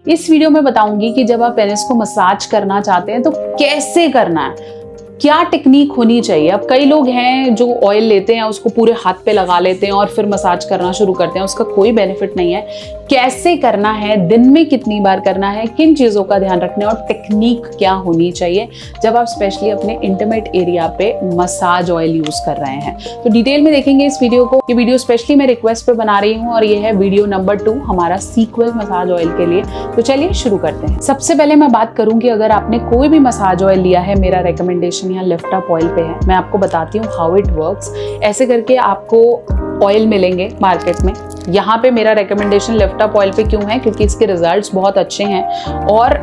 इस वीडियो में बताऊंगी कि जब आप पेनिस को मसाज करना चाहते हैं तो कैसे करना है, क्या टेक्निक होनी चाहिए। अब कई लोग हैं जो ऑयल लेते हैं उसको पूरे हाथ पे लगा लेते हैं और फिर मसाज करना शुरू करते हैं, उसका कोई बेनिफिट नहीं है। कैसे करना है, दिन में कितनी बार करना है, किन चीज़ों का ध्यान रखना है और टेक्निक क्या होनी चाहिए जब आप स्पेशली अपने इंटीमेट एरिया पे मसाज ऑयल यूज कर रहे हैं, तो डिटेल में देखेंगे इस वीडियो को। ये वीडियो स्पेशली मैं रिक्वेस्ट पे बना रही हूँ और ये है वीडियो नंबर 2 हमारा सीक्वल मसाज ऑयल के लिए। तो चलिए शुरू करते हैं। सबसे पहले मैं बात करूँ कि अगर आपने कोई भी मसाज ऑयल लिया है, मेरा रिकमेंडेशन यहाँ लिफ्ट अप ऑयल पे है। मैं आपको बताती हूँ हाउ इट वर्क्स। ऐसे करके आपको ऑयल मिलेंगे मार्केट में। यहाँ पे मेरा रिकमेंडेशन लिफ्ट अप ऑयल पे क्यों है, क्योंकि इसके रिजल्ट्स बहुत अच्छे हैं और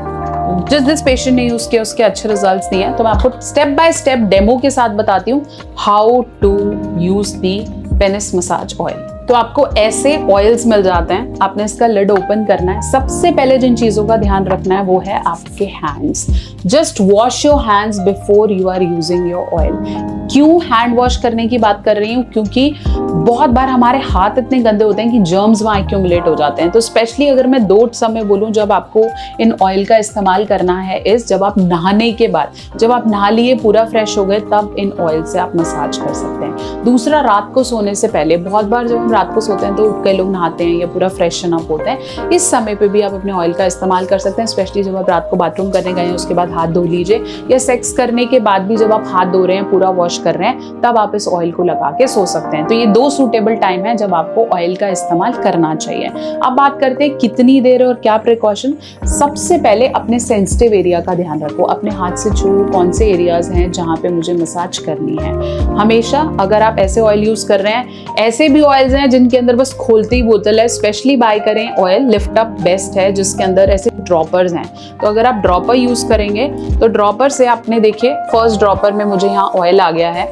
जिस पेशेंट ने यूज किया उसके अच्छे रिजल्ट्स दिए हैं। तो मैं आपको स्टेप बाय स्टेप डेमो के साथ बताती हूँ how to use the penis massage oil. तो आपको ऐसे ऑयल्स मिल जाते हैं, आपने इसका लिड ओपन करना है। सबसे पहले जिन चीजों का ध्यान रखना है वो है आपके hands. Just wash your hands before you are using your oil. क्यों हैंड वॉश करने की बात कर रही हूँ, क्योंकि बहुत बार हमारे हाथ इतने गंदे होते हैं कि जर्म्स वहाँ एक्यूमुलेट हो जाते हैं। तो स्पेशली अगर मैं 2 समय बोलूँ जब आपको इन ऑयल का इस्तेमाल करना है, इस जब आप नहाने के बाद, जब आप नहा लिए पूरा फ्रेश हो गए, तब इन ऑयल से आप मसाज कर सकते हैं। दूसरा, रात को सोने से पहले। बहुत बार जब हम रात को सोते हैं तो कई लोग नहाते हैं या पूरा फ्रेशन अप होते हैं, इस समय पे भी आप अपने ऑयल का इस्तेमाल कर सकते हैं। स्पेशली जब आप रात को बाथरूम करने गए हैं उसके बाद हाथ धो लीजिए, या सेक्स करने के बाद भी जब आप हाथ धो रहे हैं, पूरा वॉश कर रहे हैं, तब आप इस ऑयल को लगा के सो सकते हैं। तो ये 2 सूटेबल टाइम है जब आपको ऑयल का इस्तेमाल करना चाहिए। अब बात करते हैं कितनी देर और क्या प्रिकॉशन। सबसे पहले अपने सेंसिटिव एरिया का ध्यान रखो। अपने हाथ से छू कौन से एरियाज हैं जहां पे मुझे मसाज करनी है। हमेशा अगर आप ऐसे ऑयल यूज कर रहे हैं, ऐसे भी ऑयल्स हैं जिनके अंदर बस खोलती ही बोतल है, स्पेशली बाय करें ऑयल लिफ्ट अप बेस्ट है जिसके अंदर ऐसे ड्रॉपर्स हैं। तो अगर आप ड्रॉपर यूज करेंगे तो ड्रॉपर से आपने देखिए फर्स्ट ड्रॉपर में मुझे यहाँ ऑयल आ गया है।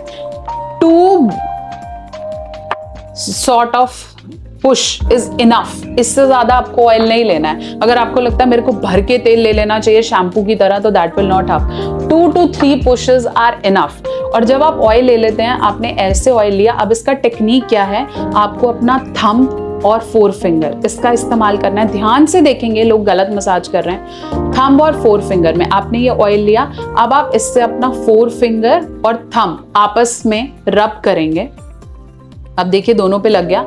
2 sort of push is enough. इससे ज्यादा आपको ऑयल नहीं लेना है। अगर आपको लगता है मेरे को भर के तेल ले लेना चाहिए शैम्पू की तरह, तो that will not have. 2 to 3 pushes are enough. और जब आप ऑयल ले लेते हैं, आपने ऐसे ऑयल लिया, अब इसका टेक्निक क्या है, आपको अपना थंब और 4 फिंगर इसका इस्तेमाल करना है। ध्यान से देखेंगे, लोग गलत मसाज कर रहे हैं। थंब और 4 फिंगर में आपने ये ऑयल लिया, अब आप इससे अपना 4 फिंगर और थंब आपस में रब करेंगे। अब देखिए दोनों पे लग गया।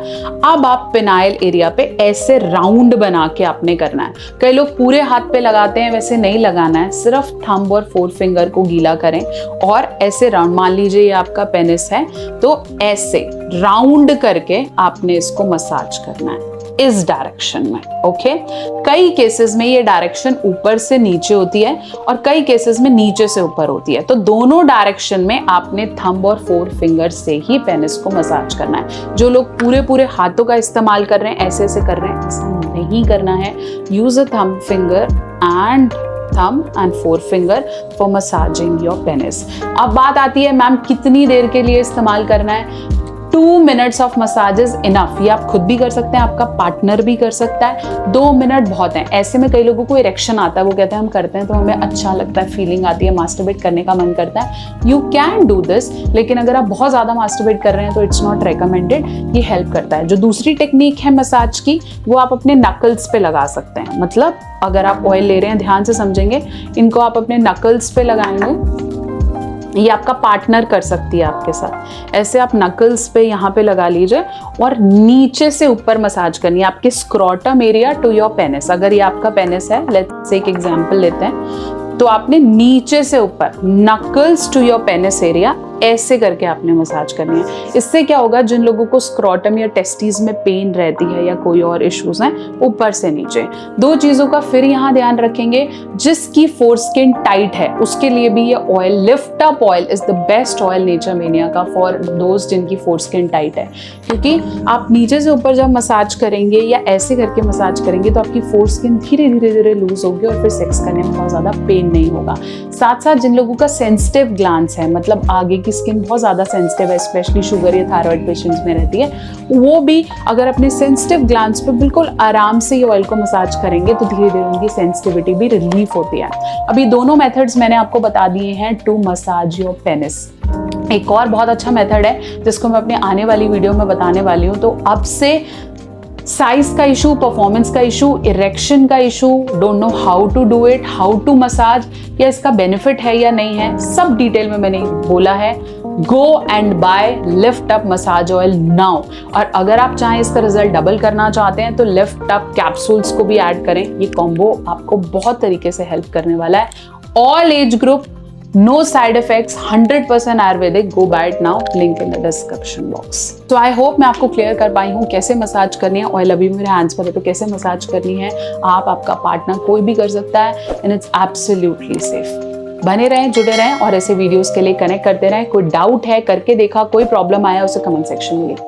अब आप पेनाइल एरिया पे ऐसे राउंड बना के आपने करना है। कई लोग पूरे हाथ पे लगाते हैं, वैसे नहीं लगाना है। सिर्फ थंब और 4 फिंगर को गीला करें और ऐसे राउंड, मान लीजिए ये आपका पेनिस है, तो ऐसे राउंड करके आपने इसको मसाज करना है इस डायरेक्शन में। ओके, कई केसेस में ये डायरेक्शन ऊपर से नीचे होती है और कई केसेस में नीचे से ऊपर होती है। तो दोनों डायरेक्शन में आपने थंब और 4 फिंगर से ही पेनिस को मसाज करना है। जो लोग पूरे हाथों का इस्तेमाल कर रहे हैं, ऐसे ऐसे कर रहे हैं, ऐसा नहीं करना है। Use a thumb finger and thumb and 4 finger for massaging your penis. अब बात आती है मैम कितनी देर के लिए इस्तेमाल करना है। 2 minutes of massage is enough. ये आप खुद भी कर सकते हैं, आपका पार्टनर भी कर सकता है। 2 मिनट बहुत है। ऐसे में कई लोगों को इरेक्शन आता है, वो कहते हैं हम करते हैं तो हमें अच्छा लगता है, फीलिंग आती है, मास्टरबेट करने का मन करता है। यू कैन डू दिस, लेकिन अगर आप बहुत ज्यादा मास्टरबेट कर रहे हैं तो इट्स नॉट रिकमेंडेड। ये हेल्प करता है। जो दूसरी टेक्निक है मसाज की, वो आप अपने नकल्स पे लगा सकते हैं। मतलब अगर आप ऑयल ले रहे हैं, ध्यान से समझेंगे, इनको आप अपने नकल्स पे लगाएंगे। ये आपका पार्टनर कर सकती है आपके साथ। ऐसे आप नकल्स पे यहाँ पे लगा लीजिए और नीचे से ऊपर मसाज करनी है आपके scrotum area to your penis. अगर ये आपका पेनिस है, लेट्स से एक एग्जांपल लेते हैं, तो आपने नीचे से ऊपर knuckles to your penis area ऐसे करके आपने मसाज करनी है। इससे क्या होगा, जिन लोगों को स्क्रोटम या टेस्टीज में पेन रहती है या कोई और इश्यूज हैं, ऊपर से नीचे। 2 चीजों का फिर यहाँ ध्यान रखेंगे। जिसकी फोरस्किन टाइट है उसके लिए भी ये oil lift up oil is the best oil nature mania का फॉर दोस्त जिनकी फोरस्किन टाइट है। क्योंकि आप नीचे से ऊपर जब मसाज करेंगे या ऐसे करके मसाज करेंगे तो आपकी फोरस्किन धीरे धीरे लूज होगी और फिर सेक्स करने में बहुत ज्यादा पेन नहीं होगा। साथ साथ जिन लोगों का सेंसिटिव ग्लैंड्स है, मतलब आगे की स्किन बहुत ज्यादा सेंसिटिव है, स्पेशली शुगर या थायराइड पेशेंट्स में रहती है, वो भी अगर अपने सेंसिटिव ग्लैंड्स पे बिल्कुल आराम से ये ऑयल को मसाज करेंगे तो धीरे धीरे उनकी सेंसिटिविटी भी रिलीफ होती है। अभी दोनों मेथड्स मैंने आपको बता दिए हैं टू मसाज योर पेनिस। एक और बहुत अच्छा मेथड है जिसको मैं अपने आने वाली वीडियो में बताने वाली हूँ। तो अब से साइज का इशू, परफॉर्मेंस का इशू, इरेक्शन का issue, don't know how to do it, how to massage, या इसका बेनिफिट है या नहीं है, सब डिटेल में मैंने बोला है। Go and buy lift up massage oil now. और अगर आप चाहें इसका रिजल्ट डबल करना चाहते हैं तो लिफ्ट अप कैप्सूल्स को भी ऐड करें। ये कॉम्बो आपको बहुत तरीके से हेल्प करने वाला है। All age group, no side effects, 100% Ayurvedic. Go buy it now, link in the description box. तो आई होप मैं आपको क्लियर कर पाई हूँ कैसे मसाज करनी है। ऑयल अभी मेरे हैंड्स पर है तो कैसे मसाज करनी है आप, आपका पार्टनर, कोई भी कर सकता है एंड इट्स एब्सोल्युटली सेफ। बने रहें, जुड़े रहें और ऐसे वीडियोस के लिए कनेक्ट करते रहें। कोई डाउट है, करके देखा, कोई प्रॉब्लम आया, उसे कमेंट सेक्शन में लिखें।